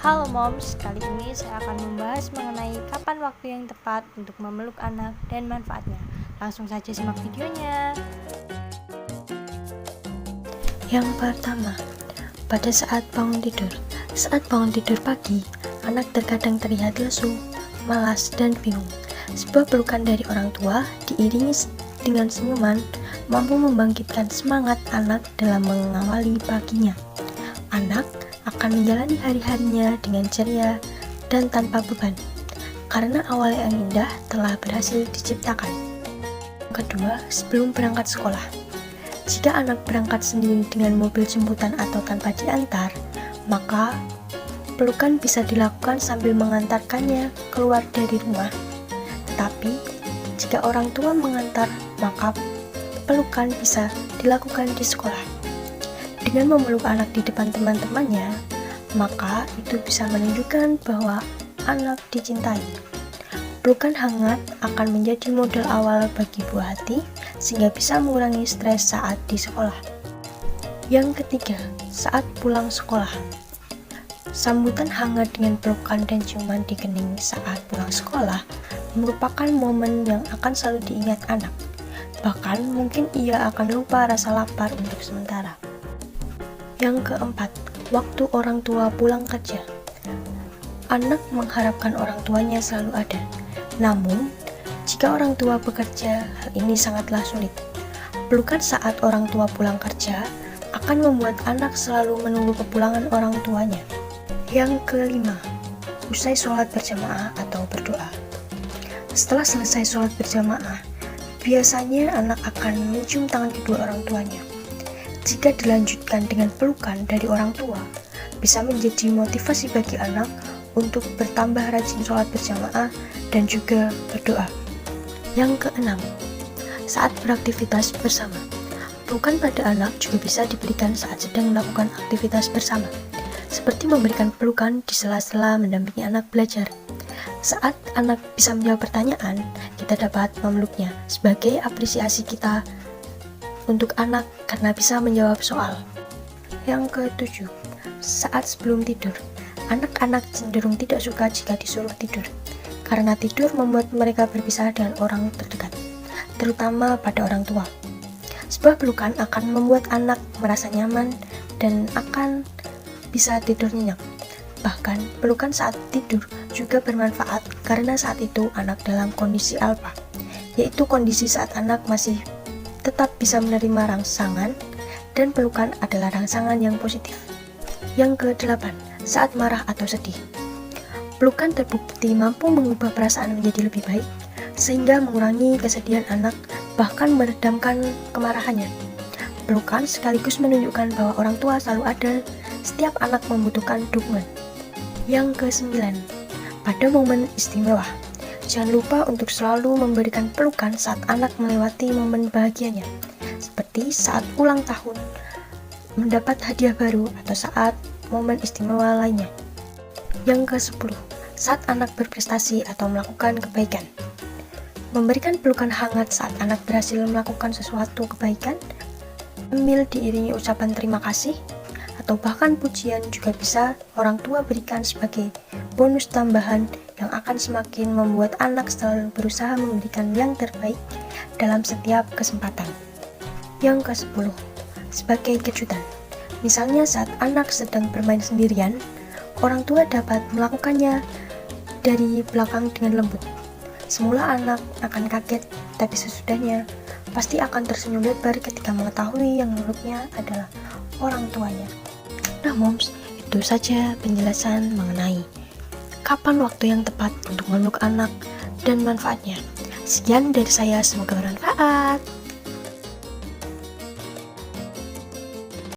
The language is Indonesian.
Halo Moms, kali ini saya akan membahas mengenai kapan waktu yang tepat untuk memeluk anak dan manfaatnya. Langsung saja simak videonya. Yang pertama, pada saat bangun tidur. Saat bangun tidur pagi, anak terkadang terlihat lesu, malas, dan bingung. Sebuah pelukan dari orang tua diiringi dengan senyuman mampu membangkitkan semangat anak dalam mengawali paginya. Anak akan menjalani hari-harinya dengan ceria dan tanpa beban, karena awal yang indah telah berhasil diciptakan. Kedua, sebelum berangkat sekolah. Jika anak berangkat sendiri dengan mobil jemputan atau tanpa diantar, maka pelukan bisa dilakukan sambil mengantarkannya keluar dari rumah. Tetapi, jika orang tua mengantar, maka pelukan bisa dilakukan di sekolah. Dengan memeluk anak di depan teman-temannya, maka itu bisa menunjukkan bahwa anak dicintai. Pelukan hangat akan menjadi modal awal bagi buah hati, sehingga bisa mengurangi stres saat di sekolah. Yang ketiga, saat pulang sekolah. Sambutan hangat dengan pelukan dan ciuman di kening saat pulang sekolah merupakan momen yang akan selalu diingat anak. Bahkan mungkin ia akan lupa rasa lapar untuk sementara. Yang keempat, waktu orang tua pulang kerja. Anak mengharapkan orang tuanya selalu ada. Namun, jika orang tua bekerja, hal ini sangatlah sulit. Pelukan saat orang tua pulang kerja akan membuat anak selalu menunggu kepulangan orang tuanya. Yang kelima, usai sholat berjamaah atau berdoa. Setelah selesai sholat berjamaah, biasanya anak akan mencium tangan kedua orang tuanya. Jika dilanjutkan dengan pelukan dari orang tua, bisa menjadi motivasi bagi anak untuk bertambah rajin sholat berjamaah dan juga berdoa. Yang keenam, saat beraktivitas bersama. Pelukan pada anak juga bisa diberikan saat sedang melakukan aktivitas bersama, seperti memberikan pelukan di sela-sela mendampingi anak belajar. Saat anak bisa menjawab pertanyaan, kita dapat memeluknya sebagai apresiasi kita untuk anak karena bisa menjawab soal. Yang ketujuh, saat sebelum tidur. Anak-anak cenderung tidak suka jika disuruh tidur, karena tidur membuat mereka berpisah dengan orang terdekat, terutama pada orang tua. Sebuah pelukan akan membuat anak merasa nyaman dan akan bisa tidur nyenyak. Bahkan, pelukan saat tidur juga bermanfaat karena saat itu anak dalam kondisi alfa, yaitu kondisi saat anak masih tetap bisa menerima rangsangan, dan pelukan adalah rangsangan yang positif. Yang ke-8, saat marah atau sedih. Pelukan terbukti mampu mengubah perasaan menjadi lebih baik, sehingga mengurangi kesedihan anak, bahkan meredamkan kemarahannya. Pelukan sekaligus menunjukkan bahwa orang tua selalu ada setiap anak membutuhkan dukungan. Yang ke-9, pada momen istimewa. Jangan lupa untuk selalu memberikan pelukan saat anak melewati momen bahagianya, seperti saat ulang tahun, mendapat hadiah baru, atau saat momen istimewa lainnya. Yang ke-10, saat anak berprestasi atau melakukan kebaikan. Memberikan pelukan hangat saat anak berhasil melakukan sesuatu kebaikan, sambil diiringi ucapan terima kasih, atau bahkan pujian juga bisa orang tua berikan sebagai bonus tambahan yang akan semakin membuat anak selalu berusaha memberikan yang terbaik dalam setiap kesempatan. Yang ke-10, sebagai kejutan. Misalnya saat anak sedang bermain sendirian, orang tua dapat melakukannya dari belakang dengan lembut. Semula anak akan kaget, tapi sesudahnya pasti akan tersenyum lebar ketika mengetahui yang memeluknya adalah orang tuanya. Nah Moms, itu saja penjelasan mengenai kapan waktu yang tepat untuk memeluk anak dan manfaatnya. Sekian dari saya, semoga bermanfaat.